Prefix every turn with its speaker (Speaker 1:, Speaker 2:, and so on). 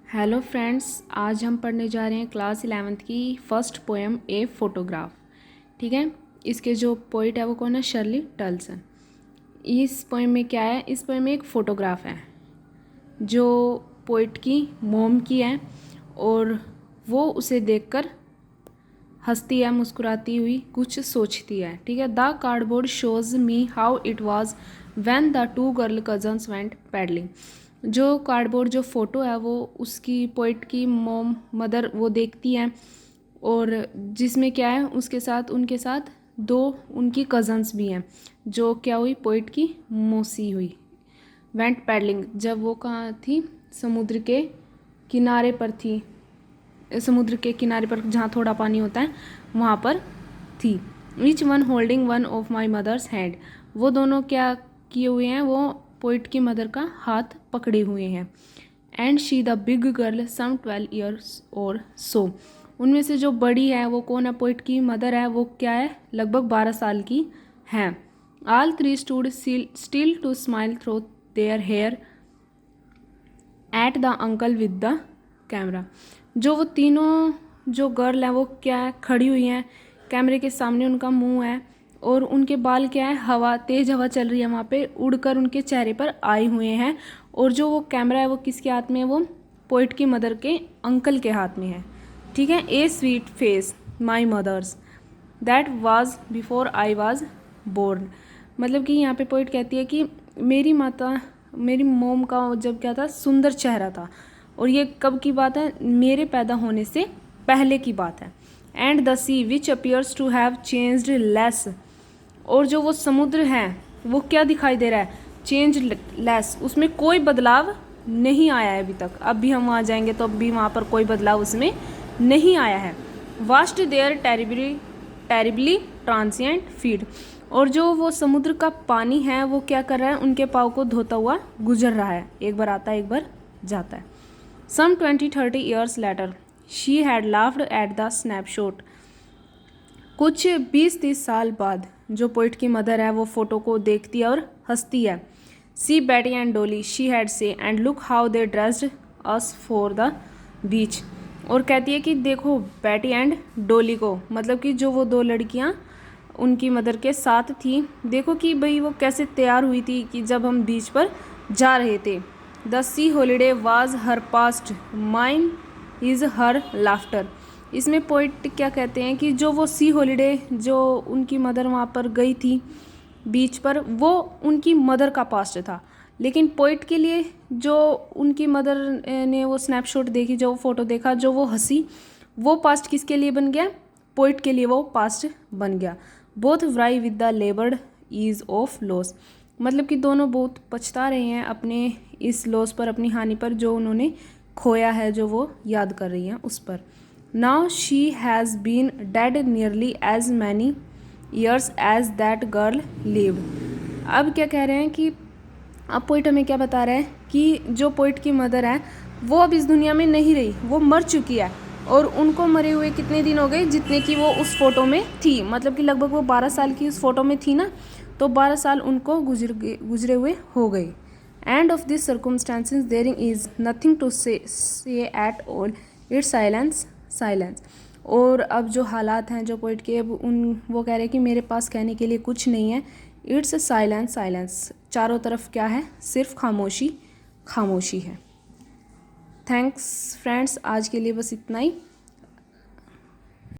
Speaker 1: Hello friends, आज हम पढ़ने जा रहे हैं क्लास 11th की फर्स्ट पोएम ए फोटोग्राफ। ठीक है। इसके जो पोइट है वो कौन है? शर्ली टर्लसन। इस पोएम में क्या है? इस पोएम में एक फ़ोटोग्राफ है जो पोइट की मोम की है और वो उसे देखकर हंसती है, मुस्कुराती हुई कुछ सोचती है। ठीक है। The cardboard shows me how it was when the two girl cousins went paddling. जो कार्डबोर्ड जो फ़ोटो है वो उसकी पोइट की मोम मदर वो देखती हैं और जिसमें क्या है उसके साथ उनके साथ दो उनकी कज़न्स भी हैं जो क्या हुई? पोइट की मौसी हुई। वेंट पैडलिंग, जब वो कहाँ थी? समुद्र के किनारे पर थी। समुद्र के किनारे पर जहाँ थोड़ा पानी होता है वहाँ पर थी। Each one holding one of my mother's hand. वो दोनों क्या किए हुए हैं? वो पोइट की मदर का हाथ पकड़े हुए हैं। And she the big girl some 12 years or so. उनमें से जो बड़ी है वो कौन है? पोइट की मदर है। वो क्या है? लगभग 12 साल की है। All three stood still to smile through their hair at the uncle with the camera. जो वो तीनों जो गर्ल हैं वो क्या है? खड़ी हुई हैं, कैमरे के सामने उनका मुंह है और उनके बाल क्या है? हवा, तेज़ हवा चल रही है वहाँ पे, उड़कर उनके चेहरे पर आए हुए हैं। और जो वो कैमरा है वो किसके हाथ में है? वो पोइट की मदर के अंकल के हाथ में है। ठीक है। A sweet face my mother's that was before I was born. मतलब कि यहाँ पे पोइट कहती है कि मेरी माता, मेरी मोम का जब क्या था? सुंदर चेहरा था। और ये कब की बात है? मेरे पैदा होने से पहले की बात है। And the sea which appears to have changed less. और जो वो समुद्र है वो क्या दिखाई दे रहा है? चेंज लेस, उसमें कोई बदलाव नहीं आया है अभी तक। अब भी हम वहाँ जाएंगे तो अब भी वहाँ पर कोई बदलाव उसमें नहीं आया है। Vast their terribly transient feed. और जो वो समुद्र का पानी है वो क्या कर रहा है? उनके पाँव को धोता हुआ गुजर रहा है, एक बार आता है एक बार जाता है। Some 20-30 years later, she had laughed at the snapshot. कुछ 20-30 साल बाद जो पोइट की मदर है वो फोटो को देखती है और हंसती है। See Betty and Dolly, she had say, and look how they dressed us for the beach. और कहती है कि देखो बैटी एंड डोली को, मतलब कि जो वो दो लड़कियां उनकी मदर के साथ थी, देखो कि भाई वो कैसे तैयार हुई थी कि जब हम बीच पर जा रहे थे। The C holiday was her past, mine is her laughter. इसमें पोइट क्या कहते हैं कि जो वो सी हॉलीडे जो उनकी मदर वहाँ पर गई थी बीच पर, वो उनकी मदर का पास्ट था। लेकिन पोइट के लिए जो उनकी मदर ने वो स्नैपशॉट देखी, जो फोटो देखा, जो वो हंसी, वो पास्ट किसके लिए बन गया? पोइट के लिए वो पास्ट बन गया। Both vary with the laboured ease of loss. मतलब कि दोनों बहुत पछता रहे हैं अपने इस लॉस पर, अपनी हानि पर, जो उन्होंने खोया है, जो वो याद कर रही हैं उस पर। Now she has been dead nearly as many years as that girl lived. अब क्या कह रहे हैं कि अब पोइट हमें क्या बता रहा है कि जो पोइट की मदर है वो अब इस दुनिया में नहीं रही, वो मर चुकी है। और उनको मरे हुए कितने दिन हो गए? जितने कि वो उस फोटो में थी। मतलब कि लगभग वो 12 साल की उस फोटो में थी ना, तो 12 साल उनको गुजरे हुए हो गए। And of this circumstances there is nothing to say at all, it's silence. और अब जो हालात हैं जो पोइट के, अब वो कह रहे हैं कि मेरे पास कहने के लिए कुछ नहीं है। It's silence. चारों तरफ क्या है? सिर्फ खामोशी है। थैंक्स फ्रेंड्स, आज के लिए बस इतना ही।